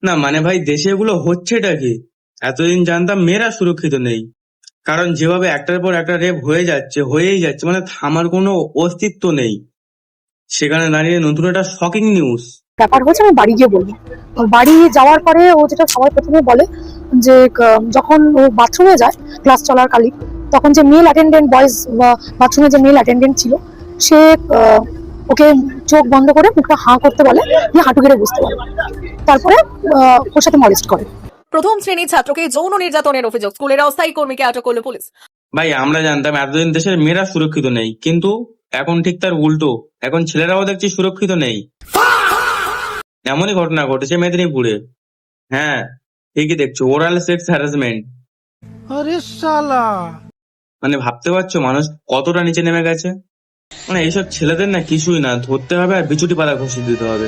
না মানে ভাই দেশে এগুলো হচ্ছেটা কি? এতদিন জানতাম মেয়েরা সুরক্ষিত নেই, কারণ যেভাবে একটার পর একটা রেপ হয়েই যাচ্ছে, মানে থামার কোনো অস্তিত্ব নেই। সেখানে দাঁড়িয়ে নতুন একটা শকিং নিউজ। ব্যাপার হচ্ছে আমি বাড়ি গিয়ে বলবো। বাড়ি যাওয়ার পরে ও যেটা সবার প্রথমে বলে যে যখন ও বাথরুমে যায় ক্লাস চলাকালীন, তখন যে মেল অ্যাটেন্ডেন্ট বয়েজ বাথরুমে যে মেল অ্যাটেন্ডেন্ট ছিল, সে ওকে চোখ বন্ধ করে মুখটা হাঁ করতে বলে, দিয়ে হাঁটু গেড়ে বসতে বলে, তারপরে ওর সাথে মলেস্ট করে। প্রথম শ্রেণীর ছাত্রকে যৌন নির্যাতনের অভিযোগ, স্কুলের অস্থায়ী কর্মীকে আটক করল পুলিশ। ভাই আমরা জানতাম এতদিন দেশের মেয়েরা সুরক্ষিত নেই, কিন্তু এখন ঠিক তার উল্টো, এখন ছেলেরাও দেখছি সুরক্ষিত নেই। এমনই ঘটনা ঘটেছে মেদিনীপুরে। হ্যাঁ, ঠিকই দেখছো, ওরাল সেক্স হ্যারাসমেন্ট। আরে শালা, মানে ভাবতে পারছো মানুষ কতটা নিচে নেমে গেছে? মানে এইসব ছেলেদের না কিছুই না, ধরতে হবে আর বিচুটি পাতা ঘষিয়ে দিতে হবে।